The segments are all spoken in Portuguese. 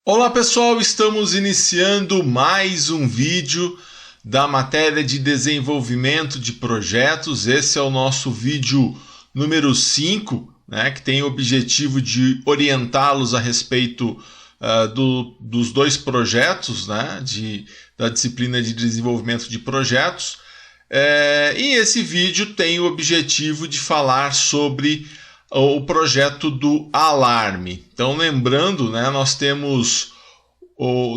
Olá pessoal, estamos iniciando mais um vídeo da matéria de desenvolvimento de projetos. Esse é o nosso vídeo número 5, que tem o objetivo de orientá-los a respeito dos dois projetos, da disciplina de desenvolvimento de projetos. E esse vídeo tem o objetivo de falar sobre o projeto do alarme. Então, lembrando, nós temos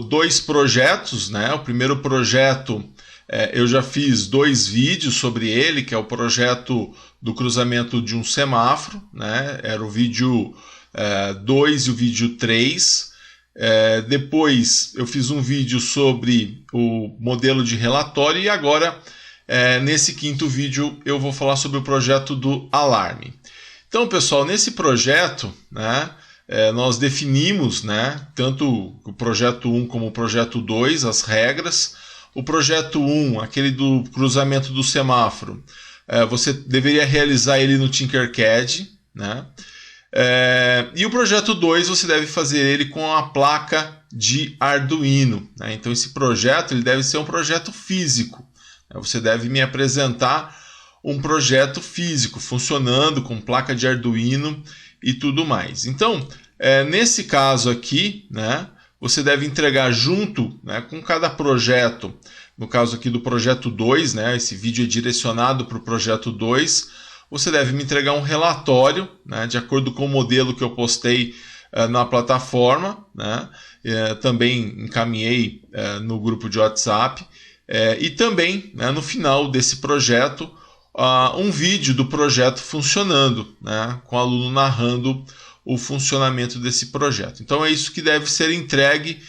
dois projetos. O primeiro projeto, eu já fiz 2 vídeos sobre ele, que é o projeto do cruzamento de um semáforo. Era o vídeo 2 e o vídeo 3. Depois eu fiz um vídeo sobre o modelo de relatório e agora, nesse 5º vídeo, eu vou falar sobre o projeto do alarme. Então, pessoal, nesse projeto, nós definimos, tanto o projeto 1 como o projeto 2, as regras. O projeto 1, aquele do cruzamento do semáforo, você deveria realizar ele no Tinkercad. E o projeto 2, você deve fazer ele com a placa de Arduino. Então, esse projeto ele deve ser um projeto físico. Você deve me apresentar um projeto físico, funcionando com placa de Arduino e tudo mais. Então, nesse caso aqui, você deve entregar junto, com cada projeto. No caso aqui do projeto 2, esse vídeo é direcionado para o projeto 2, você deve me entregar um relatório, de acordo com o modelo que eu postei na plataforma, também encaminhei no grupo de WhatsApp, e também, no final desse projeto, um vídeo do projeto funcionando, com o aluno narrando o funcionamento desse projeto. Então é isso que deve ser entregue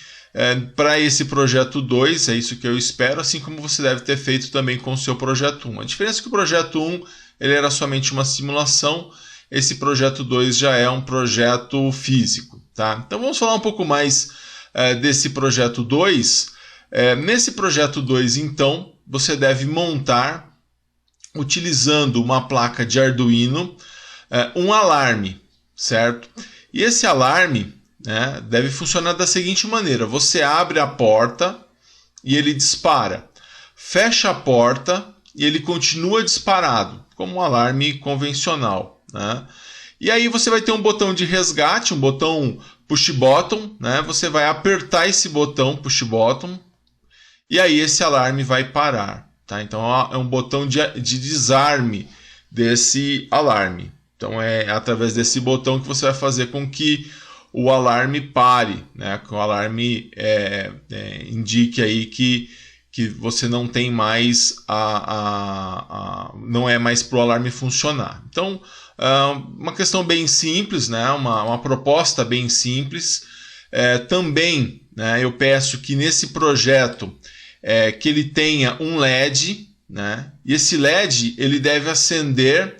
para esse projeto 2, é isso que eu espero, assim como você deve ter feito também com o seu projeto 1. A diferença é que o projeto 1 ele era somente uma simulação, esse projeto 2 já é um projeto físico. Então vamos falar um pouco mais desse projeto 2. Nesse projeto 2, então, você deve montar, utilizando uma placa de Arduino, um alarme, certo? E esse alarme deve funcionar da seguinte maneira: você abre a porta e ele dispara, fecha a porta e ele continua disparado, como um alarme convencional. E aí você vai ter um botão de resgate, um botão push button, você vai apertar esse botão push button e aí esse alarme vai parar. Então é um botão de desarme desse alarme. Então é através desse botão que você vai fazer com que o alarme pare, que o alarme indique aí que você não tem mais não é mais para o alarme funcionar. Então, uma questão bem simples, uma proposta bem simples. Também, eu peço que nesse projeto que ele tenha um LED, e esse LED ele deve acender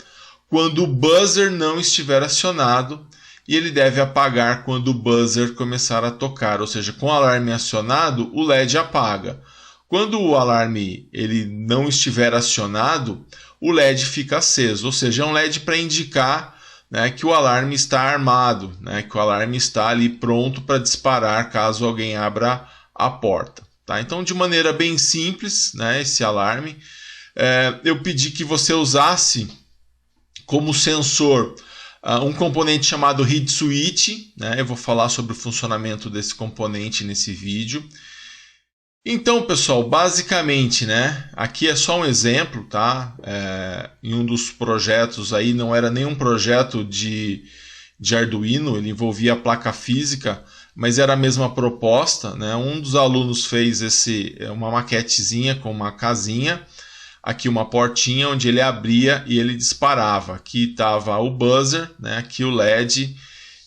quando o buzzer não estiver acionado e ele deve apagar quando o buzzer começar a tocar, ou seja, com o alarme acionado, o LED apaga. Quando o alarme ele não estiver acionado, o LED fica aceso, ou seja, é um LED para indicar que o alarme está armado, que o alarme está ali pronto para disparar caso alguém abra a porta. Então, de maneira bem simples, esse alarme, eu pedi que você usasse como sensor um componente chamado Read Switch. Eu vou falar sobre o funcionamento desse componente nesse vídeo. Então, pessoal, basicamente, aqui é só um exemplo, em um dos projetos aí, não era nenhum projeto de Arduino, ele envolvia a placa física, mas era a mesma proposta. Um dos alunos fez uma maquetezinha com uma casinha, aqui uma portinha onde ele abria e ele disparava. Aqui estava o buzzer, aqui o LED,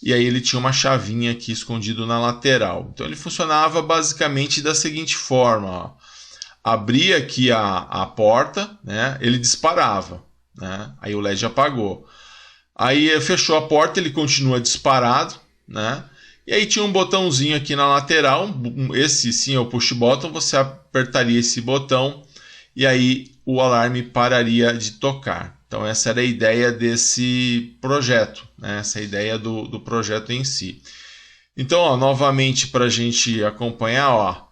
e aí ele tinha uma chavinha aqui escondido na lateral. Então ele funcionava basicamente da seguinte forma: abria aqui a porta, ele disparava, aí o LED apagou. Aí fechou a porta, ele continua disparado, e aí tinha um botãozinho aqui na lateral, esse sim é o push button, você apertaria esse botão e aí o alarme pararia de tocar. Então essa era a ideia desse projeto, essa é a ideia do projeto em si. Então, ó, novamente para a gente acompanhar, ó,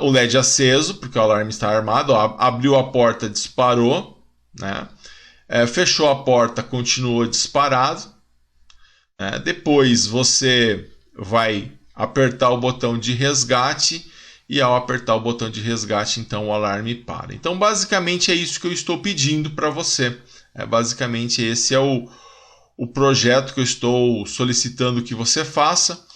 o LED aceso, porque o alarme está armado, ó, abriu a porta, disparou, né? Fechou a porta, continuou disparado. Depois você vai apertar o botão de resgate e ao apertar o botão de resgate, então o alarme para. Então, basicamente é isso que eu estou pedindo para você. Basicamente esse é o projeto que eu estou solicitando que você faça.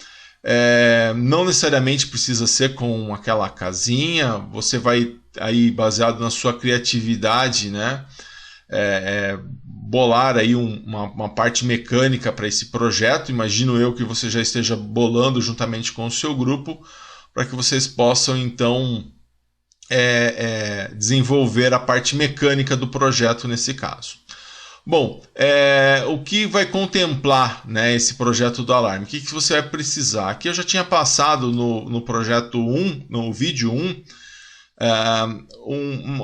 Não necessariamente precisa ser com aquela casinha, você vai aí, baseado na sua criatividade, né, bolar aí uma parte mecânica para esse projeto. Imagino eu que você já esteja bolando juntamente com o seu grupo, para que vocês possam então desenvolver a parte mecânica do projeto nesse caso. Bom, o que vai contemplar, né, esse projeto do alarme? O que você vai precisar? Aqui eu já tinha passado no projeto 1, no vídeo 1,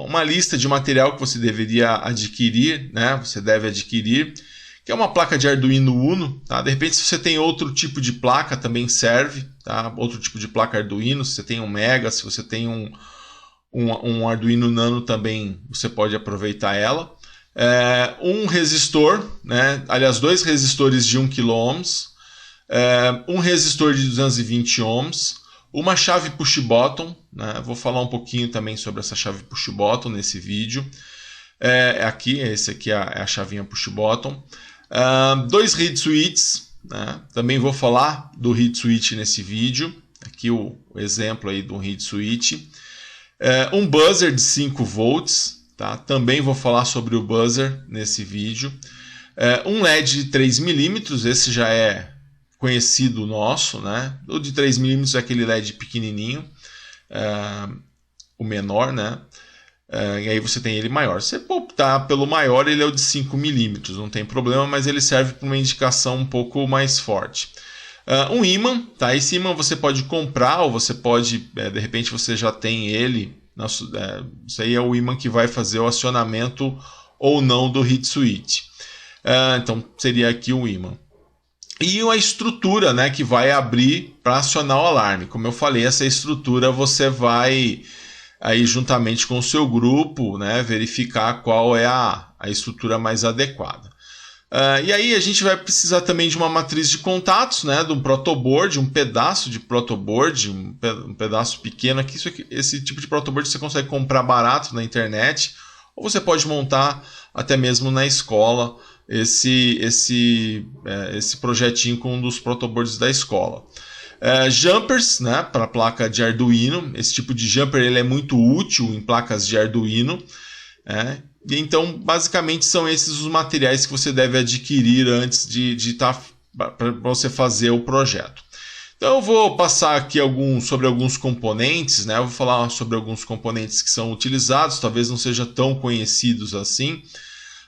uma lista de material que você deveria adquirir, né? Você deve adquirir, que é uma placa de Arduino Uno, tá? De repente, se você tem outro tipo de placa, também serve, tá? Outro tipo de placa Arduino, se você tem um Mega, se você tem um Arduino Nano também, você pode aproveitar ela. Um resistor, né? Aliás, 2 resistores de 1 kΩ, um resistor de 220 ohms, uma chave push button, né? Vou falar um pouquinho também sobre essa chave push button nesse vídeo. Esse aqui é a chavinha push button. 2 reed switches, né? Também vou falar do reed switch nesse vídeo. Aqui o exemplo aí do reed switch. Um buzzer de 5 volts, tá? Também vou falar sobre o buzzer nesse vídeo. Um LED de 3 milímetros, esse já é conhecido nosso, né? O de 3 milímetros é aquele LED pequenininho, o menor, né? E aí você tem ele maior. Se você optar pelo maior, ele é o de 5 milímetros, não tem problema, mas ele serve para uma indicação um pouco mais forte. Um ímã, tá? Esse ímã você pode comprar, ou você pode, de repente você já tem ele. Isso aí é o ímã que vai fazer o acionamento ou não do reed switch. Então seria aqui o ímã. E uma estrutura, né, que vai abrir para acionar o alarme. Como eu falei, essa estrutura você vai, aí juntamente com o seu grupo, né, verificar qual é a estrutura mais adequada. E aí a gente vai precisar também de uma matriz de contatos, né, de um protoboard, um pedaço de protoboard, um pedaço pequeno. Aqui, esse tipo de protoboard você consegue comprar barato na internet, ou você pode montar até mesmo na escola esse projetinho com um dos protoboards da escola. Jumpers, né, para placa de Arduino. Esse tipo de jumper ele é muito útil em placas de Arduino. Então, basicamente, são esses os materiais que você deve adquirir antes para você fazer o projeto. Então, eu vou passar aqui sobre alguns componentes, né? Eu vou falar sobre alguns componentes que são utilizados, talvez não sejam tão conhecidos assim.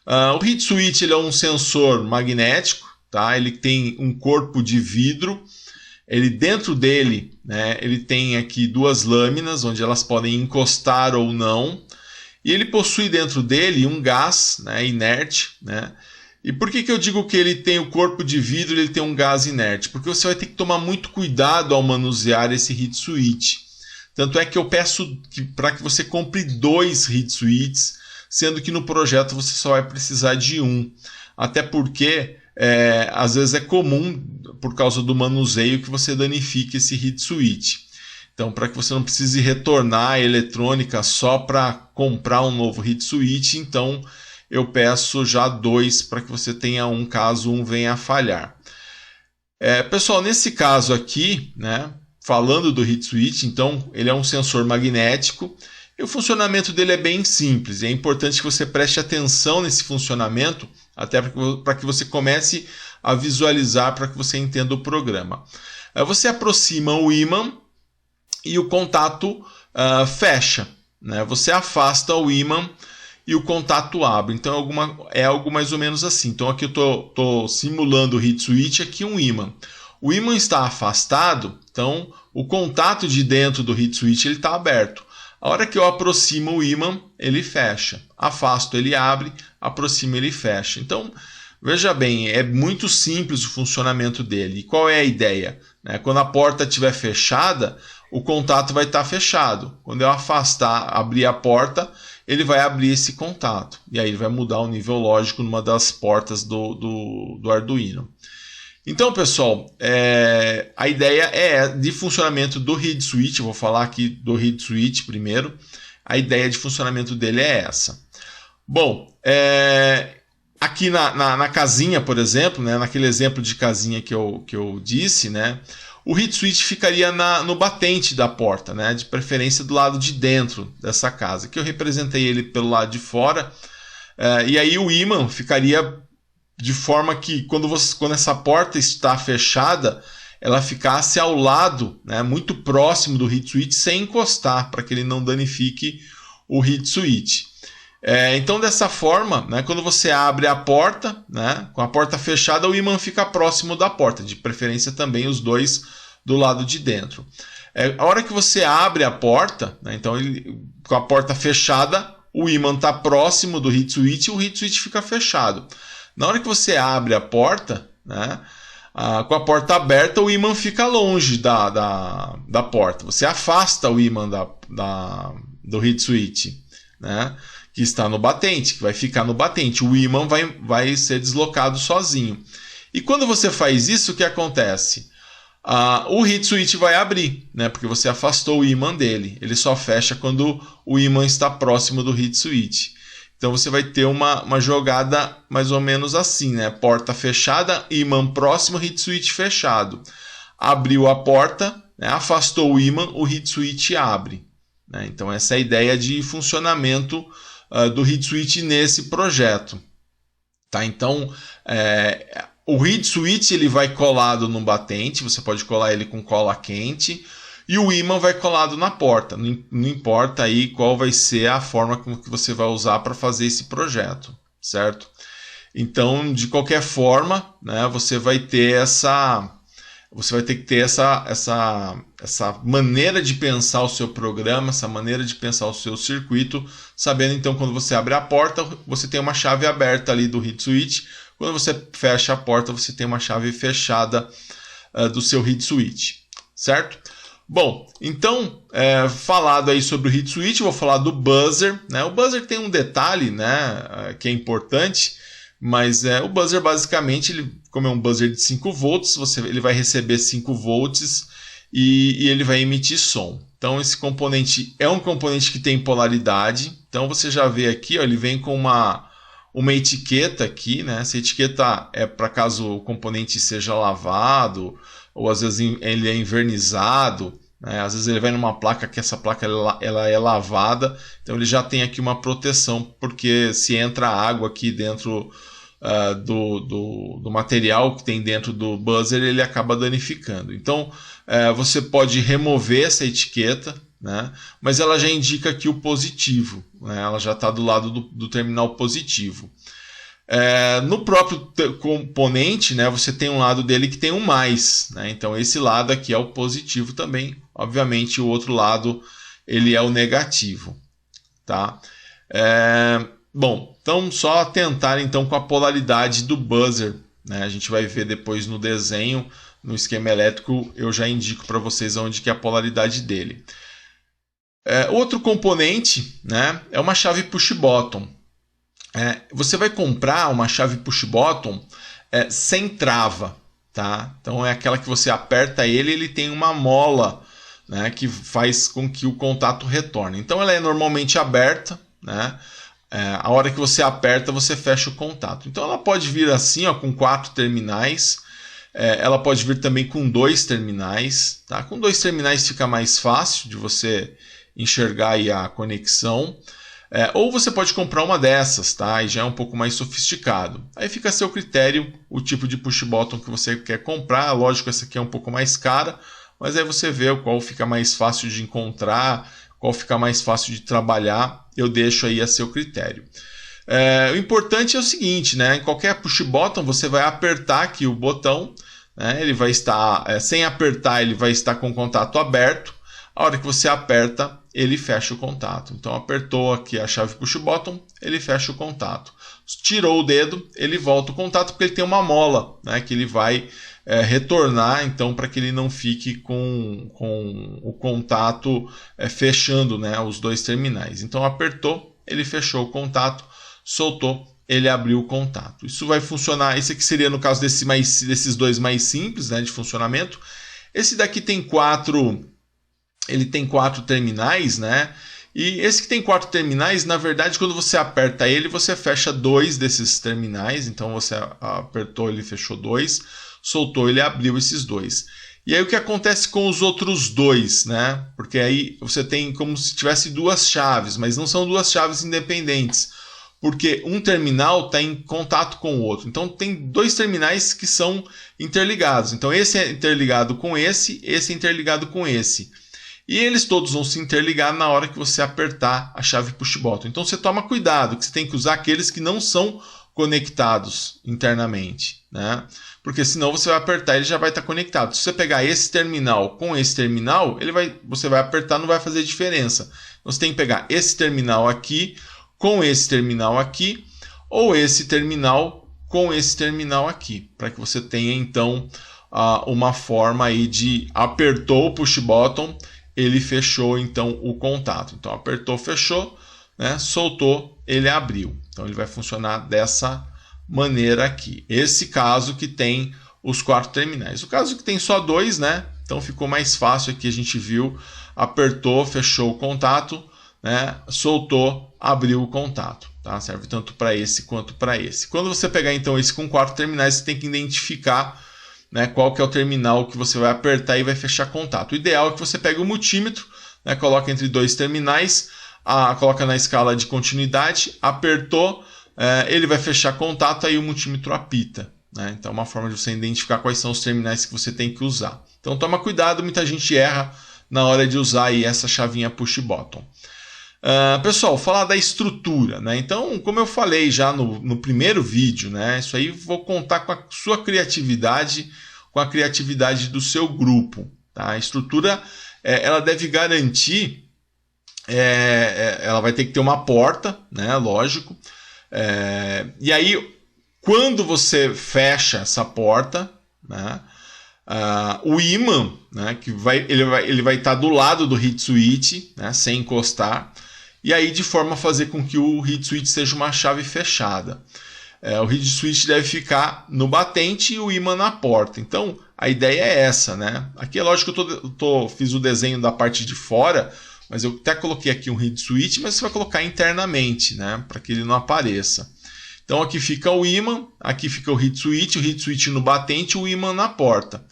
O reed switch ele é um sensor magnético, tá? Ele tem um corpo de vidro. Dentro dele, né, ele tem aqui 2 lâminas, onde elas podem encostar ou não. E ele possui dentro dele um gás, né, inerte, né? E por que eu digo que ele tem o corpo de vidro e ele tem um gás inerte? Porque você vai ter que tomar muito cuidado ao manusear esse reed switch. Tanto é que eu peço para que você compre 2 reed switches, sendo que no projeto você só vai precisar de 1. Até porque, às vezes é comum, por causa do manuseio, que você danifique esse reed switch. Então, para que você não precise retornar a eletrônica só para comprar um novo reed switch, então eu peço já 2 para que você tenha um caso um venha a falhar. Pessoal, nesse caso aqui, né, falando do reed switch, então ele é um sensor magnético e o funcionamento dele é bem simples. É importante que você preste atenção nesse funcionamento, até para que você comece a visualizar, para que você entenda o programa. Você aproxima o ímã e o contato fecha, né? Você afasta o ímã e o contato abre. Então é algo mais ou menos assim. Então aqui eu estou simulando o reed switch, aqui um ímã. O ímã está afastado, então o contato de dentro do reed switch está aberto. A hora que eu aproximo o ímã, ele fecha. Afasto, ele abre. Aproximo, ele fecha. Então, veja bem, é muito simples o funcionamento dele. E qual é a ideia? né? Quando a porta estiver fechada, o contato vai estar fechado. Quando eu afastar, abrir a porta, ele vai abrir esse contato. E aí ele vai mudar o nível lógico numa das portas do Arduino. Então, pessoal, a ideia é de funcionamento do read switch. Eu vou falar aqui do read switch primeiro. A ideia de funcionamento dele é essa. Bom, aqui na casinha, por exemplo, né, naquele exemplo de casinha que eu disse, né, o read switch ficaria no batente da porta, né, de preferência do lado de dentro dessa casa. Aqui eu representei ele pelo lado de fora. E aí o ímã ficaria de forma que quando essa porta está fechada, ela ficasse ao lado, né, muito próximo do read switch, sem encostar, para que ele não danifique o read switch. Então, dessa forma, né, quando você abre a porta, né, com a porta fechada, o ímã fica próximo da porta, de preferência também os dois do lado de dentro. A hora que você abre a porta, né, então com a porta fechada, o ímã está próximo do read switch e o read switch fica fechado. Na hora que você abre a porta, né, com a porta aberta, o ímã fica longe da porta. Você afasta o ímã do read switch, né, que está no batente, que vai ficar no batente. O ímã vai ser deslocado sozinho. E quando você faz isso, o que acontece? O read switch vai abrir, né, porque você afastou o ímã dele. Ele só fecha quando o ímã está próximo do read switch. Então você vai ter uma jogada mais ou menos assim, né? Porta fechada, ímã próximo, read switch fechado. Abriu a porta, né? Afastou o ímã, o read switch abre, né? Então essa é a ideia de funcionamento do read switch nesse projeto. Tá? Então o read switch ele vai colado no batente, você pode colar ele com cola quente. E o ímã vai colado na porta. Não importa aí qual vai ser a forma que você vai usar para fazer esse projeto, certo? Então, de qualquer forma, né, você vai ter que ter essa maneira de pensar o seu programa, essa maneira de pensar o seu circuito, sabendo então quando você abre a porta, você tem uma chave aberta ali do read switch. Quando você fecha a porta, você tem uma chave fechada do seu read switch, certo? Bom, então, falado aí sobre o read switch, eu vou falar do buzzer, né? O buzzer tem um detalhe, né, que é importante, mas o buzzer basicamente, como é um buzzer de 5 volts, ele vai receber 5 volts e ele vai emitir som. Então esse componente é um componente que tem polaridade, então você já vê aqui, ó, ele vem com uma etiqueta aqui, né? Essa etiqueta é para caso o componente seja lavado, ou às vezes ele é envernizado, né? Às vezes ele vai numa placa que essa placa ela é lavada, então ele já tem aqui uma proteção, porque se entra água aqui dentro do material que tem dentro do buzzer, ele acaba danificando. Então você pode remover essa etiqueta, né? Mas ela já indica aqui o positivo, né? Ela já está do lado do terminal positivo. No próprio componente, né, você tem um lado dele que tem um mais, né? Então esse lado aqui é o positivo também. Obviamente o outro lado ele é o negativo, tá? Bom, então só atentar então com a polaridade do buzzer, né? A gente vai ver depois no desenho, no esquema elétrico, eu já indico para vocês onde que é a polaridade dele. Outro componente, né, é uma chave push bottom. Você vai comprar uma chave push bottom sem trava, tá? Então é aquela que você aperta ele tem uma mola, né, que faz com que o contato retorne. Então ela é normalmente aberta, né? A hora que você aperta, você fecha o contato. Então ela pode vir assim, ó, com 4 terminais. Ela pode vir também com 2 terminais. Tá? Com 2 terminais fica mais fácil de você enxergar aí a conexão. Ou você pode comprar uma dessas, tá? E já é um pouco mais sofisticado. Aí fica a seu critério o tipo de push button que você quer comprar. Lógico, essa aqui é um pouco mais cara, mas aí você vê qual fica mais fácil de encontrar, qual fica mais fácil de trabalhar. Eu deixo aí a seu critério. O importante é o seguinte, né? Em qualquer push button você vai apertar aqui o botão, né? Ele vai estar, sem apertar, ele vai estar com o contato aberto. A hora que você aperta, ele fecha o contato. Então apertou aqui a chave push button, ele fecha o contato. Tirou o dedo, ele volta o contato porque ele tem uma mola, né, que ele vai retornar, então, para que ele não fique com o contato fechando, né, os dois terminais. Então apertou, ele fechou o contato, soltou, ele abriu o contato. Isso vai funcionar, esse aqui seria no caso desses dois mais simples, né, de funcionamento. Esse daqui tem ele tem 4 terminais, né? E esse que tem 4 terminais, na verdade, quando você aperta ele, você fecha 2 desses terminais. Então você apertou, ele fechou 2, soltou, ele abriu esses 2. E aí o que acontece com os outros 2, né? Porque aí você tem como se tivesse 2 chaves, mas não são 2 chaves independentes, porque um terminal está em contato com o outro. Então tem 2 terminais que são interligados. Então esse é interligado com esse é interligado com esse. E eles todos vão se interligar na hora que você apertar a chave push button. Então você toma cuidado, que você tem que usar aqueles que não são conectados internamente, né? Porque senão você vai apertar e ele já vai estar conectado. Se você pegar esse terminal com esse terminal, você vai apertar, não vai fazer diferença. Então você tem que pegar esse terminal aqui com esse terminal aqui, ou esse terminal com esse terminal aqui, para que você tenha então uma forma aí de apertou o push button, ele fechou então o contato. Então apertou, fechou, né? Soltou, ele abriu. Então ele vai funcionar dessa maneira aqui. Esse caso que tem os 4 terminais. O caso que tem só 2, né? Então ficou mais fácil aqui, a gente viu, apertou, fechou o contato, né? Soltou, abriu o contato, tá? Serve tanto para esse quanto para esse. Quando você pegar então esse com 4 terminais, você tem que identificar, né, qual que é o terminal que você vai apertar e vai fechar contato. O ideal é que você pegue o multímetro, né, coloca entre 2 terminais, coloca na escala de continuidade, apertou, ele vai fechar contato, aí o multímetro apita, né? Então é uma forma de você identificar quais são os terminais que você tem que usar. Então toma cuidado, muita gente erra na hora de usar aí essa chavinha push button. Pessoal, falar da estrutura, né? Então, como eu falei já no primeiro vídeo, né? Isso aí vou contar com a sua criatividade, com a criatividade do seu grupo, tá? A estrutura, ela deve garantir, ela vai ter que ter uma porta, né? Lógico. E aí, quando você fecha essa porta, né? O ímã, né? Ele vai estar do lado do heat switch, né? Sem encostar. E aí de forma a fazer com que o heat switch seja uma chave fechada. O heat switch deve ficar no batente e o ímã na porta. Então a ideia é essa, né? Aqui é lógico que eu fiz o desenho da parte de fora, mas eu até coloquei aqui um heat switch, mas você vai colocar internamente, né? Para que ele não apareça. Então aqui fica o ímã, aqui fica o heat switch no batente e o ímã na porta.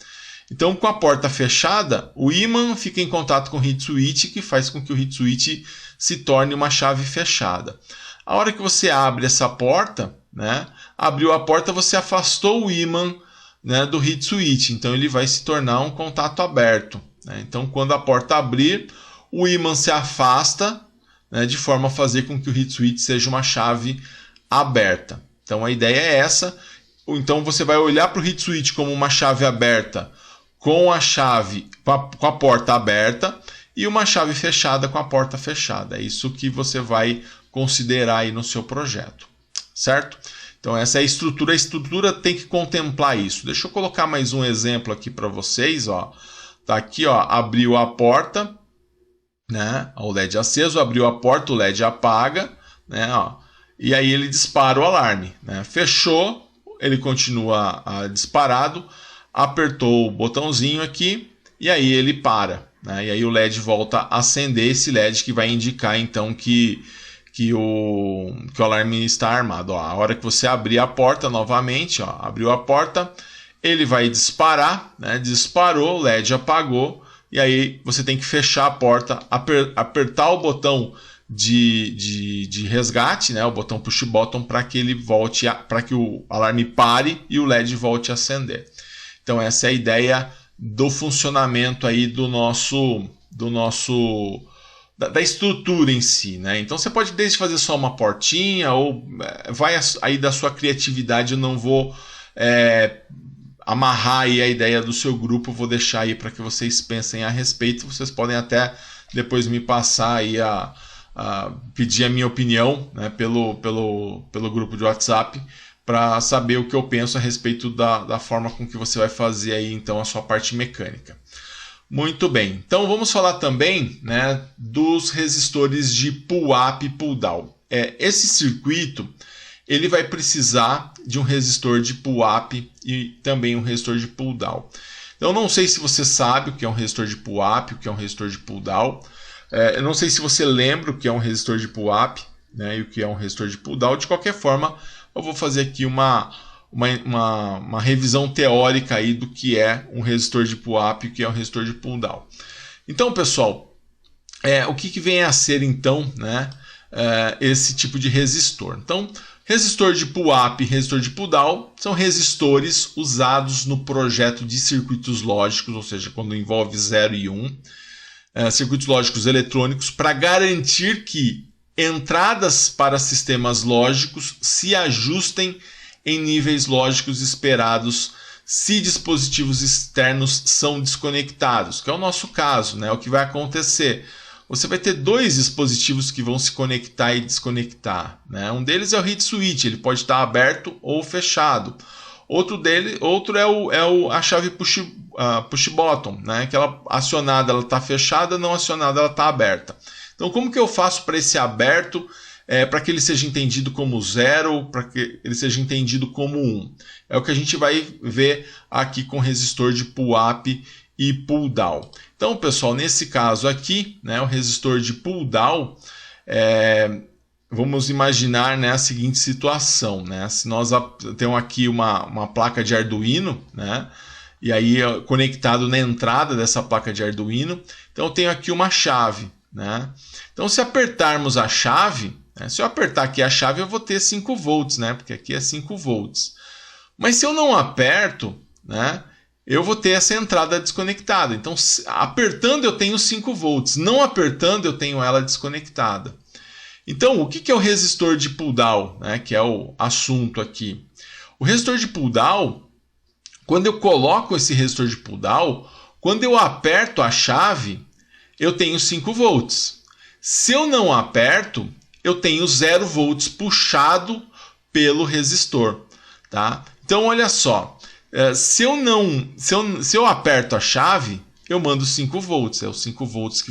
Então com a porta fechada, o ímã fica em contato com o heat switch, que faz com que o heat switch se torne uma chave fechada. A hora que você abre essa porta, né, abriu a porta, você afastou o ímã, né, do heat switch, então ele vai se tornar um contato aberto, né? Então quando a porta abrir, o ímã se afasta, né, de forma a fazer com que o heat switch seja uma chave aberta. Então a ideia é essa. Então você vai olhar para o heat switch como uma chave aberta com a porta aberta, e uma chave fechada com a porta fechada. É isso que você vai considerar aí no seu projeto, certo? Então essa é a estrutura. A estrutura tem que contemplar isso. Deixa eu colocar mais um exemplo aqui para vocês. Ó. Tá aqui, ó, abriu a porta, né? O LED aceso, abriu a porta, o LED apaga, né? Ó, e aí ele dispara o alarme, né? Fechou, ele continua disparado, apertou o botãozinho aqui e aí ele para. E aí o LED volta a acender, esse LED que vai indicar então que o alarme está armado. Ó, a hora que você abrir a porta novamente, ó, abriu a porta, ele vai disparar, né? Disparou, o LED apagou, e aí você tem que fechar a porta, apertar o botão de resgate, né? O botão push button, para que ele volte, para que o alarme pare e o LED volte a acender. Então essa é a ideia do funcionamento aí da estrutura em si, né? Então você pode desde fazer só uma portinha, ou vai aí da sua criatividade. Eu não vou amarrar aí a ideia do seu grupo, eu vou deixar aí para que vocês pensem a respeito. Vocês podem até depois me passar aí pedir a minha opinião, né, pelo grupo de WhatsApp, para saber o que eu penso a respeito da forma com que você vai fazer aí então a sua parte mecânica. Muito bem, então vamos falar também, né, dos resistores de pull-up e pull-down. Esse circuito ele vai precisar de um resistor de pull-up e também um resistor de pull-down. Então não sei se você sabe o que é um resistor de pull-up, o que é um resistor de pull-down. Eu não sei se você lembra o que é um resistor de pull-up, né, e o que é um resistor de pull-down. De qualquer forma, eu vou fazer aqui uma revisão teórica aí do que é um resistor de pull-up e o que é um resistor de pull-down. Então, pessoal, o que vem a ser então, né, esse tipo de resistor? Então, resistor de pull-up e resistor de pull-down são resistores usados no projeto de circuitos lógicos, ou seja, quando envolve 0 e 1, circuitos lógicos eletrônicos, para garantir que entradas para sistemas lógicos se ajustem em níveis lógicos esperados se dispositivos externos são desconectados, que é o nosso caso, né? O que vai acontecer? Você vai ter dois dispositivos que vão se conectar e desconectar, né? Um deles é o heat switch, ele pode estar aberto ou fechado. Outro é a chave push button, né? Que ela acionada ela está fechada, não acionada ela está aberta. Então como que eu faço para esse aberto, para que ele seja entendido como 0, para que ele seja entendido como 1? É o que a gente vai ver aqui com resistor de pull-up e pull-down. Então, pessoal, nesse caso aqui, né, o resistor de pull-down, vamos imaginar, né, a seguinte situação, né? Se nós temos aqui uma placa de Arduino, né, e aí conectado na entrada dessa placa de Arduino, então eu tenho aqui uma chave, né? Então, se apertarmos a chave, né, se eu apertar aqui a chave, eu vou ter 5 volts, né, porque aqui é 5 volts. Mas se eu não aperto, né, eu vou ter essa entrada desconectada. Então, apertando eu tenho 5 volts, não apertando eu tenho ela desconectada. Então, o que é o resistor de pull-down, né, que é o assunto aqui? O resistor de pull-down, quando eu coloco esse resistor de pull-down, quando eu aperto a chave, eu tenho 5 volts. Se eu não aperto, eu tenho 0 volts puxado pelo resistor. Tá? Então, olha só. Se eu aperto a chave, eu mando 5 volts. É os 5 volts que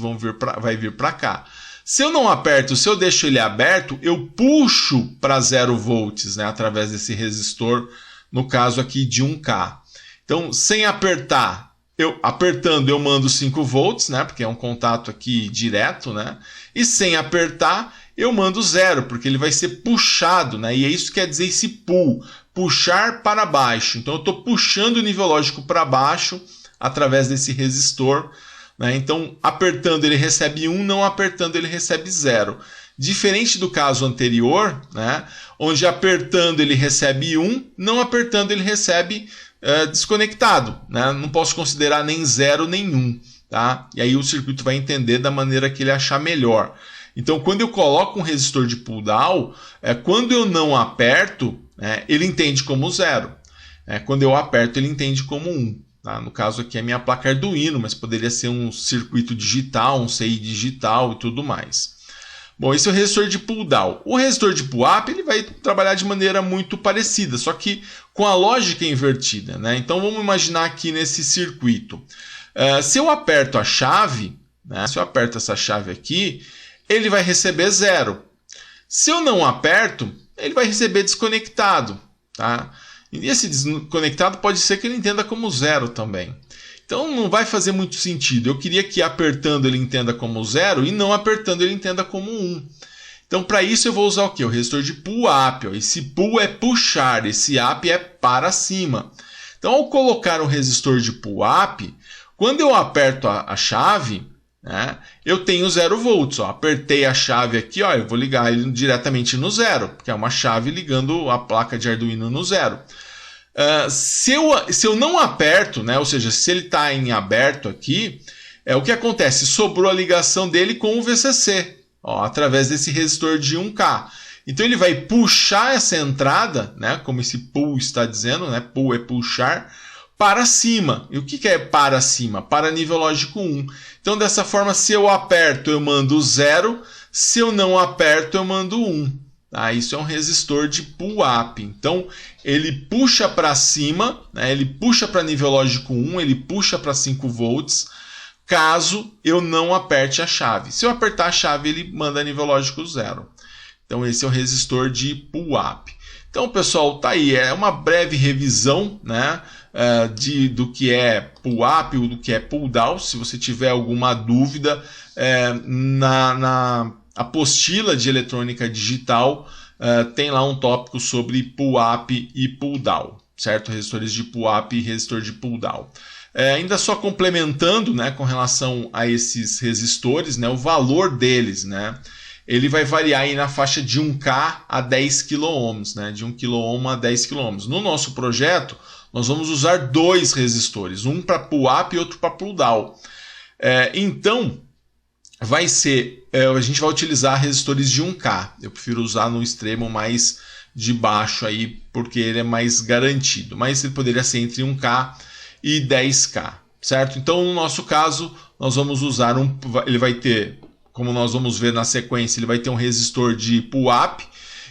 vai vir para cá. Se eu não aperto, se eu deixo ele aberto, eu puxo para 0 volts, né, através desse resistor, no caso aqui de 1K. Então, sem apertar, apertando eu mando 5 volts, né, porque é um contato aqui direto, né, e sem apertar eu mando 0, porque ele vai ser puxado, né, e é isso que quer dizer esse pull, puxar para baixo. Então eu estou puxando o nível lógico para baixo através desse resistor, né? Então apertando ele recebe 1, não apertando ele recebe 0. Diferente do caso anterior, né, onde apertando ele recebe 1, não apertando ele recebe desconectado, né? Não posso considerar nem 0 nem 1. Tá? E aí o circuito vai entender da maneira que ele achar melhor. Então quando eu coloco um resistor de pull-down, quando eu não aperto, ele entende como 0. Quando eu aperto, ele entende como 1. Tá? No caso aqui é minha placa Arduino, mas poderia ser um circuito digital, um CI digital e tudo mais. Bom, esse é o resistor de pull-down. O resistor de pull-up ele vai trabalhar de maneira muito parecida, só que com a lógica invertida. Né? Então vamos imaginar aqui nesse circuito. Se eu aperto a chave, né, se eu aperto essa chave aqui, ele vai receber 0. Se eu não aperto, ele vai receber desconectado. Tá? E esse desconectado pode ser que ele entenda como 0 também. Então não vai fazer muito sentido. Eu queria que apertando ele entenda como 0 e não apertando ele entenda como 1. Então para isso eu vou usar o quê? O resistor de pull-up. Esse pull é puxar, esse up é para cima. Então ao colocar um resistor de pull-up, quando eu aperto a chave, né, eu tenho 0 volts. Ó. Apertei a chave aqui, ó, eu vou ligar ele diretamente no 0, porque é uma chave ligando a placa de Arduino no 0. Se eu não aperto, né, ou seja, se ele está em aberto aqui, o que acontece? Sobrou a ligação dele com o VCC, ó, através desse resistor de 1K. Então ele vai puxar essa entrada, né, como esse pull está dizendo, né, pull é puxar, para cima. E o que é para cima? Para nível lógico 1. Então dessa forma, se eu aperto, eu mando 0. Se eu não aperto, eu mando 1. Tá? Isso é um resistor de pull-up. Então, ele puxa para cima, né? Ele puxa para nível lógico 1, ele puxa para 5 volts, caso eu não aperte a chave. Se eu apertar a chave, ele manda nível lógico 0. Então, esse é o resistor de pull-up. Então, pessoal, tá aí. É uma breve revisão, né, do que é pull-up ou do que é pull-down. Se você tiver alguma dúvida, na apostila de eletrônica digital tem lá um tópico sobre pull-up e pull-down, certo? Resistores de pull-up e resistor de pull-down. Ainda só complementando, né, com relação a esses resistores, né, o valor deles, né, ele vai variar aí na faixa de 1K a 10 kΩ, né, de 1 kΩ a 10 kΩ. No nosso projeto, nós vamos usar 2 resistores, um para pull-up e outro para pull-down. Então, vai ser, a gente vai utilizar resistores de 1K. Eu prefiro usar no extremo mais de baixo aí, porque ele é mais garantido. Mas ele poderia ser entre 1K e 10K, certo? Então, no nosso caso, nós vamos usar ele vai ter, como nós vamos ver na sequência, ele vai ter um resistor de pull-up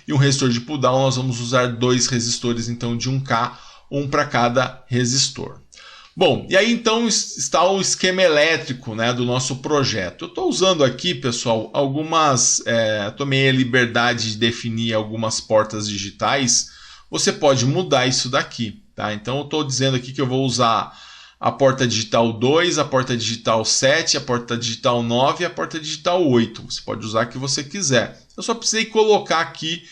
e um resistor de pull-down. Nós vamos usar 2 resistores, então, de 1K, um para cada resistor. Bom, e aí então está o esquema elétrico, né, do nosso projeto. Eu estou usando aqui, pessoal, tomei a liberdade de definir algumas portas digitais. Você pode mudar isso daqui, tá? Então eu estou dizendo aqui que eu vou usar a porta digital 2, a porta digital 7, a porta digital 9 e a porta digital 8. Você pode usar a que você quiser. Eu só precisei colocar aqui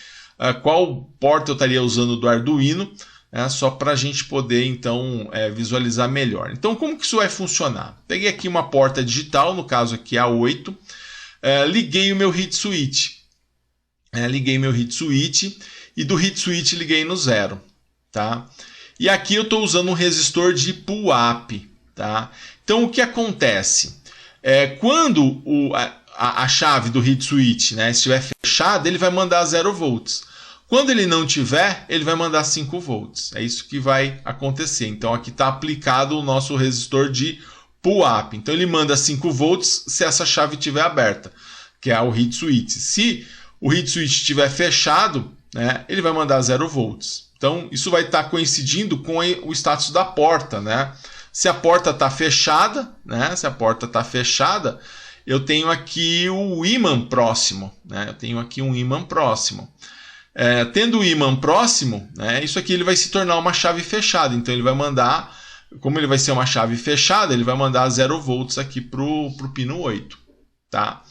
qual porta eu estaria usando do Arduino, só para a gente poder então visualizar melhor. Então, como que isso vai funcionar? Peguei aqui uma porta digital, no caso aqui a 8, liguei o meu heat switch. Liguei meu heat switch e do heat switch liguei no 0. Tá? E aqui eu estou usando um resistor de pull-up. Tá? Então, o que acontece? Quando a chave do heat switch, né, estiver fechada, ele vai mandar 0 volts. Quando ele não tiver, ele vai mandar 5 volts. É isso que vai acontecer. Então, aqui está aplicado o nosso resistor de pull-up. Então, ele manda 5 volts se essa chave estiver aberta, que é o heat switch. Se o heat switch estiver fechado, né, ele vai mandar 0 volts. Então, isso vai estar coincidindo com o status da porta, né? Se a porta está fechada, né? Se a porta está fechada, eu tenho aqui o ímã próximo, né? Eu tenho aqui um ímã próximo. Tendo o ímã próximo, né, isso aqui ele vai se tornar uma chave fechada. Então ele vai mandar, como ele vai ser uma chave fechada, ele vai mandar 0 volts aqui para o pino 8. Tá?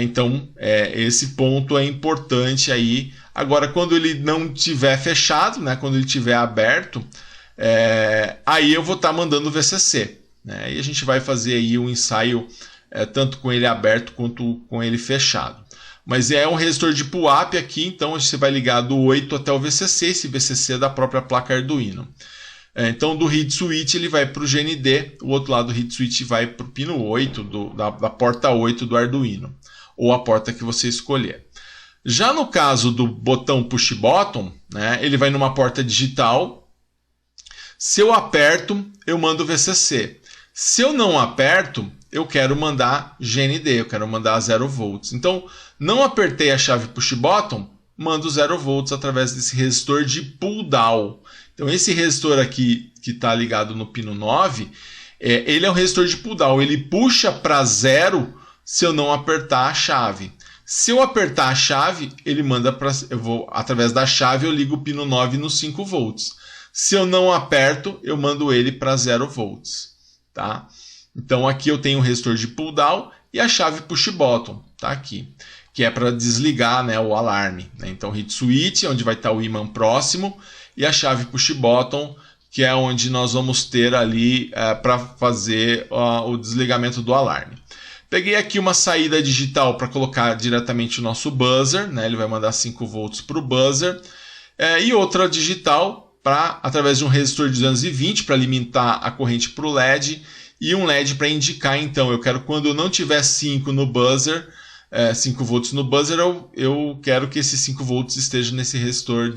Então esse ponto é importante aí. Agora, quando ele não estiver fechado, né, quando ele estiver aberto, aí eu vou estar mandando o VCC. Né, e a gente vai fazer aí um ensaio tanto com ele aberto quanto com ele fechado. Mas é um resistor de pull-up aqui, então você vai ligar do 8 até o VCC, esse VCC é da própria placa Arduino. Então do heat switch ele vai para o GND, o outro lado do heat switch vai para o pino 8, da porta 8 do Arduino, ou a porta que você escolher. Já no caso do botão push button, né, ele vai numa porta digital. Se eu aperto, eu mando o VCC. Se eu não aperto, eu quero mandar GND, eu quero mandar 0 volts. Então, não apertei a chave push button, mando 0 volts através desse resistor de pull down. Então, esse resistor aqui que está ligado no pino 9, ele é um resistor de pull down. Ele puxa para 0 se eu não apertar a chave. Se eu apertar a chave, ele manda para... através da chave eu ligo o pino 9 nos 5 volts. Se eu não aperto, eu mando ele para 0 volts. Tá? Então aqui eu tenho o resistor de pull down e a chave push button, tá aqui, que é para desligar, né, o alarme. Né? Então heat switch, onde vai estar o ímã próximo, e a chave push button, que é onde nós vamos ter ali para fazer o desligamento do alarme. Peguei aqui uma saída digital para colocar diretamente o nosso buzzer, né? Ele vai mandar 5 volts para o buzzer, e outra digital através de um resistor de 220 para limitar a corrente para o LED, e um LED para indicar, então, eu quero quando eu não tiver 5 no buzzer, 5 volts no buzzer, eu quero que esses 5 volts estejam nesse resistor,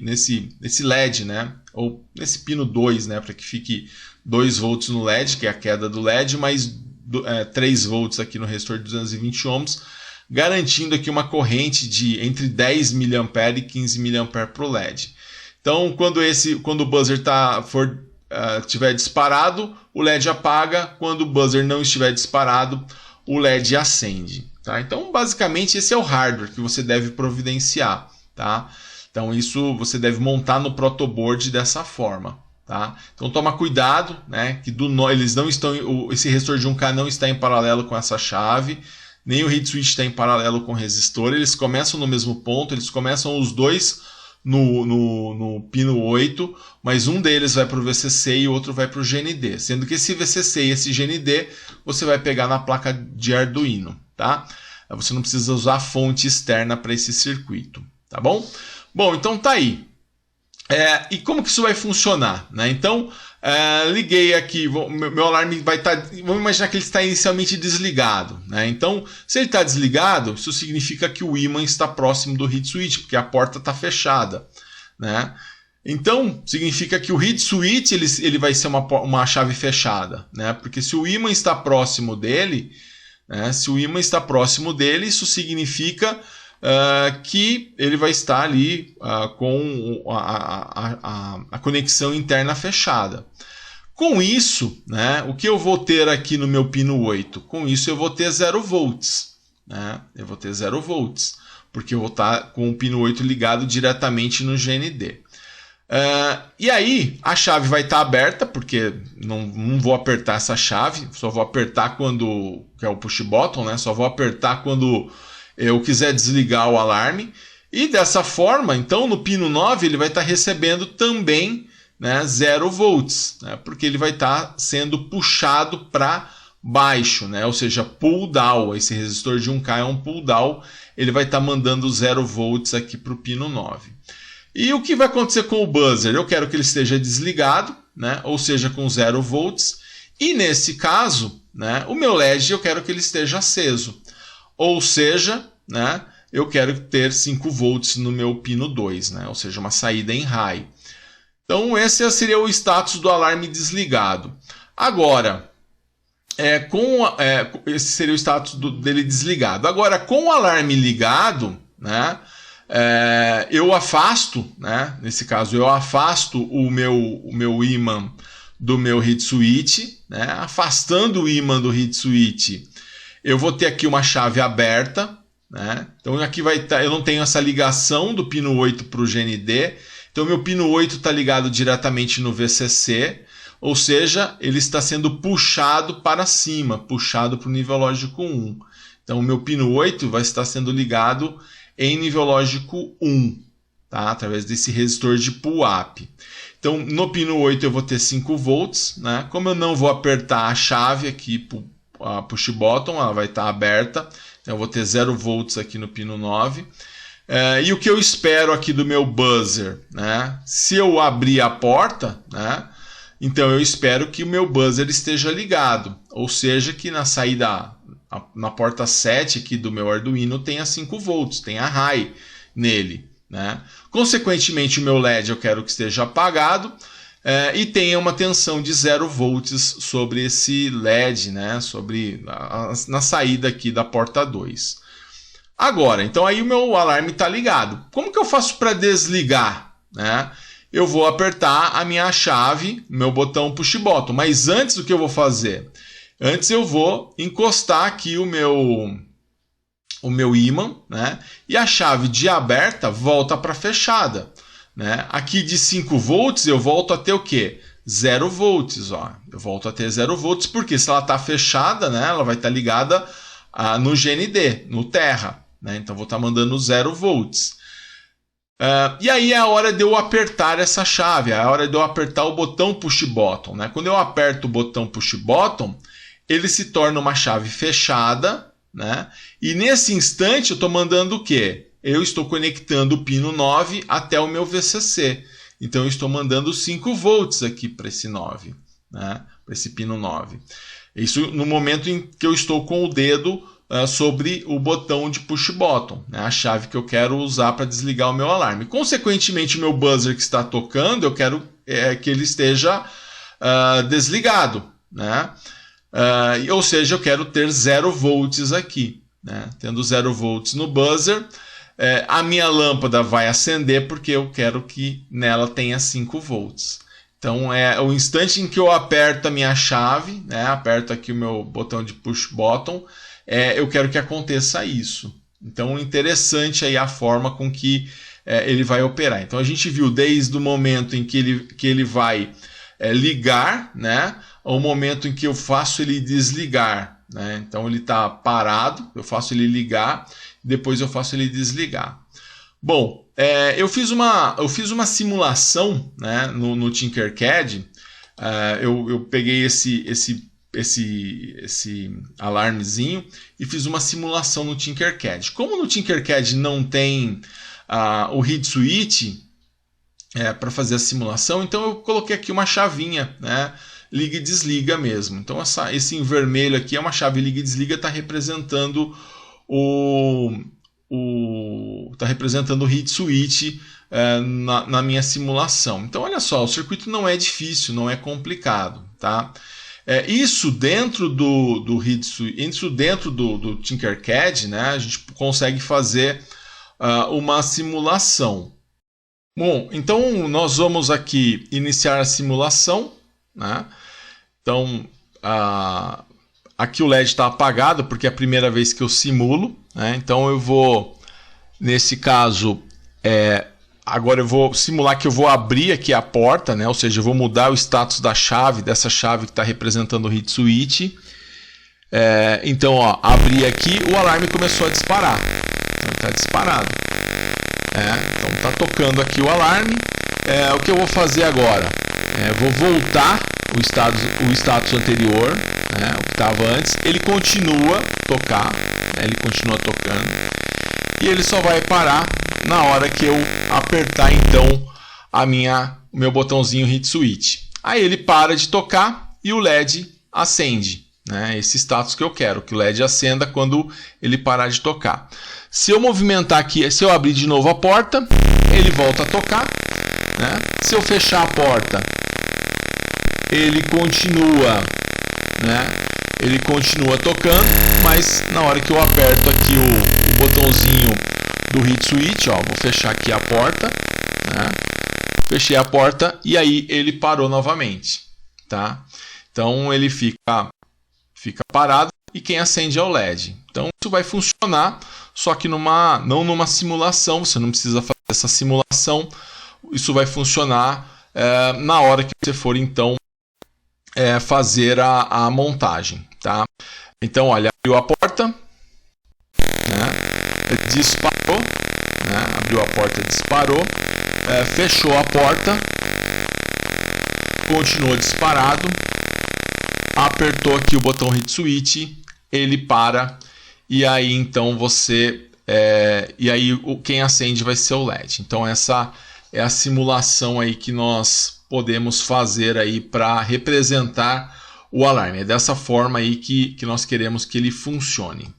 nesse LED, né? Ou nesse pino 2, né? Para que fique 2 volts no LED, que é a queda do LED, mais 3 volts aqui no resistor de 220 ohms, garantindo aqui uma corrente de entre 10 mA e 15 mA para o LED. Então, quando o buzzer estiver disparado, o LED apaga. Quando o buzzer não estiver disparado, o LED acende. Tá? Então, basicamente, esse é o hardware que você deve providenciar. Tá? Então, isso você deve montar no protoboard dessa forma. Tá? Então, toma cuidado, né, que eles não estão, esse resistor de 1K não está em paralelo com essa chave, nem o reed switch está em paralelo com o resistor. Eles começam no mesmo ponto, eles começam os dois no pino 8, mas um deles vai para o VCC e o outro vai para o GND, sendo que esse VCC e esse GND você vai pegar na placa de Arduino, tá? Você não precisa usar a fonte externa para esse circuito, tá bom? Bom, então tá aí. E como que isso vai funcionar, né? Então, liguei aqui, meu alarme vai estar... Vamos imaginar que ele está inicialmente desligado, né? Então, se ele está desligado, isso significa que o ímã está próximo do reed switch, porque a porta está fechada, né? Então, significa que o reed switch ele vai ser uma chave fechada, né? Porque se o ímã está próximo dele, né? Se o ímã está próximo dele, isso significa que ele vai estar ali com a conexão interna fechada. Com isso, né, o que eu vou ter aqui no meu pino 8? Com isso eu vou ter 0 volts. Né? Eu vou ter 0 volts, porque eu vou estar com o pino 8 ligado diretamente no GND. E aí a chave vai estar aberta, porque não vou apertar essa chave, só vou apertar quando, que é o push button, né? Só vou apertar quando eu quiser desligar o alarme. E dessa forma, então, no pino 9 ele vai estar recebendo também, né, 0 volts, né, porque ele vai estar sendo puxado para baixo, né, ou seja, pull down. Esse resistor de 1K é um pull down, ele vai estar mandando 0 volts aqui para o pino 9. E o que vai acontecer com o buzzer? Eu quero que ele esteja desligado, né, ou seja, com 0 volts. E nesse caso, né, o meu LED eu quero que ele esteja aceso. Ou seja, né, eu quero ter 5 volts no meu pino 2, né, ou seja, uma saída em high. Então, esse seria o status do alarme desligado. Agora, esse seria o status dele desligado. Agora, com o alarme ligado, né, eu afasto, né, nesse caso, eu afasto o meu ímã do meu reed switch, né, afastando o ímã do reed switch. Eu vou ter aqui uma chave aberta, né? Então aqui vai estar, eu não tenho essa ligação do pino 8 para o GND, então meu pino 8 está ligado diretamente no VCC, ou seja, ele está sendo puxado para cima, puxado para o nível lógico 1. Então o meu pino 8 vai estar sendo ligado em nível lógico 1, tá? Através desse resistor de pull-up. Então no pino 8 eu vou ter 5 volts, né? Como eu não vou apertar a chave aqui, a push button, ela vai estar aberta, então eu vou ter 0 volts aqui no pino 9. E o que eu espero aqui do meu buzzer, né? Se eu abrir a porta, né, então eu espero que o meu buzzer esteja ligado, ou seja, que na saída, na porta 7 aqui do meu Arduino tenha 5 volts, tenha high nele, né? Consequentemente o meu LED eu quero que esteja apagado, e tenha uma tensão de 0 volts sobre esse LED, né, na saída aqui da porta 2. Agora, então aí o meu alarme está ligado. Como que eu faço para desligar? Né? Eu vou apertar a minha chave, meu botão push button, mas antes o que eu vou fazer? Antes eu vou encostar aqui o meu ímã, né, e a chave de aberta volta para fechada. Né? Aqui de 5 volts eu volto a ter o quê? 0 volts. Ó. Eu volto a ter 0 volts porque se ela está fechada, né, ela vai estar ligada no GND, no Terra. Né? Então vou estar mandando 0 volts. E aí é a hora de eu apertar essa chave, é a hora de eu apertar o botão push button. Né? Quando eu aperto o botão push button, ele se torna uma chave fechada. Né? E nesse instante eu estou mandando o quê? Eu estou conectando o pino 9 até o meu VCC. Então eu estou mandando 5 volts aqui para esse 9, né? Para esse pino 9. Isso no momento em que eu estou com o dedo sobre o botão de push button, né? A chave que eu quero usar para desligar o meu alarme. Consequentemente, o meu buzzer que está tocando, eu quero que ele esteja desligado, né? Ou seja, eu quero ter 0 volts aqui. né? Tendo 0 volts no buzzer, a minha lâmpada vai acender porque eu quero que nela tenha 5 volts. Então é o instante em que eu aperto a minha chave, né? Aperto aqui o meu botão de push button, eu quero que aconteça isso. Então interessante aí a forma com que ele vai operar. Então a gente viu desde o momento em que ele vai ligar, né? Ao momento em que eu faço ele desligar, né? Então ele está parado, eu faço ele ligar, depois eu faço ele desligar. Bom, eu fiz uma simulação, né, no Tinkercad. Eu peguei esse alarmezinho e fiz uma simulação no Tinkercad. Como no Tinkercad não tem o read switch para fazer a simulação, então eu coloquei aqui uma chavinha, né, liga e desliga mesmo. Então esse em vermelho aqui é uma chave liga e desliga, está representando o read switch na minha simulação. Então olha só, o circuito não é difícil, não é complicado, tá? Isso dentro do read switch, isso dentro do Tinkercad, né, a gente consegue fazer uma simulação. Bom, então nós vamos aqui iniciar a simulação, né? Então aqui o LED está apagado porque é a primeira vez que eu simulo, né? Então eu vou, nesse caso, agora eu vou simular que eu vou abrir aqui a porta, né? Ou seja, eu vou mudar o status da chave, dessa chave que está representando o read switch. Então, ó, abri aqui, o alarme começou a disparar. Então está disparado. Então está tocando aqui o alarme. O que eu vou fazer agora? Vou voltar o status anterior, né, o que estava antes. Ele continua a tocar, né, ele continua tocando. E ele só vai parar na hora que eu apertar então o meu botãozinho read switch. Aí ele para de tocar e o LED acende, né, esse status que eu quero, que o LED acenda quando ele parar de tocar. Se eu movimentar aqui, se eu abrir de novo a porta, ele volta a tocar, né? Se eu fechar a porta, ele continua, né? Ele continua tocando, mas na hora que eu aperto aqui o botãozinho do read switch, ó, vou fechar aqui a porta, né? Fechei a porta e aí ele parou novamente, tá? Então ele fica parado e quem acende é o LED. Então isso vai funcionar, só que não numa simulação, você não precisa fazer essa simulação. Isso vai funcionar na hora que você for então fazer a montagem, tá? Então, olha, abriu a porta, né? Disparou, né? Abriu a porta, disparou, fechou a porta, continuou disparado, apertou aqui o botão read switch, ele para e aí então quem acende vai ser o LED. Então essa é a simulação aí que nós podemos fazer aí para representar o alarme. É dessa forma aí que nós queremos que ele funcione.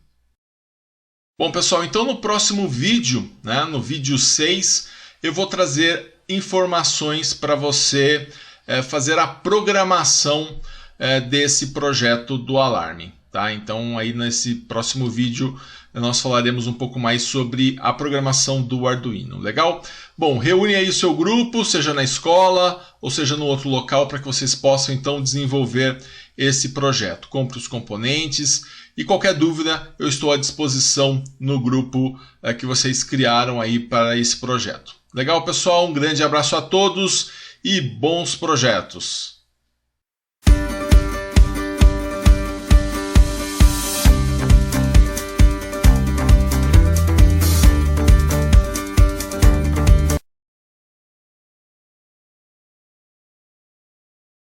Bom, pessoal, então no próximo vídeo, né, no vídeo 6, eu vou trazer informações para você fazer a programação desse projeto do alarme. Tá? Então aí nesse próximo vídeo nós falaremos um pouco mais sobre a programação do Arduino. Legal? Bom, reúne aí o seu grupo, seja na escola ou seja no outro local, para que vocês possam então desenvolver esse projeto. Compre os componentes e qualquer dúvida eu estou à disposição no grupo que vocês criaram aí para esse projeto. Legal, pessoal? Um grande abraço a todos e bons projetos!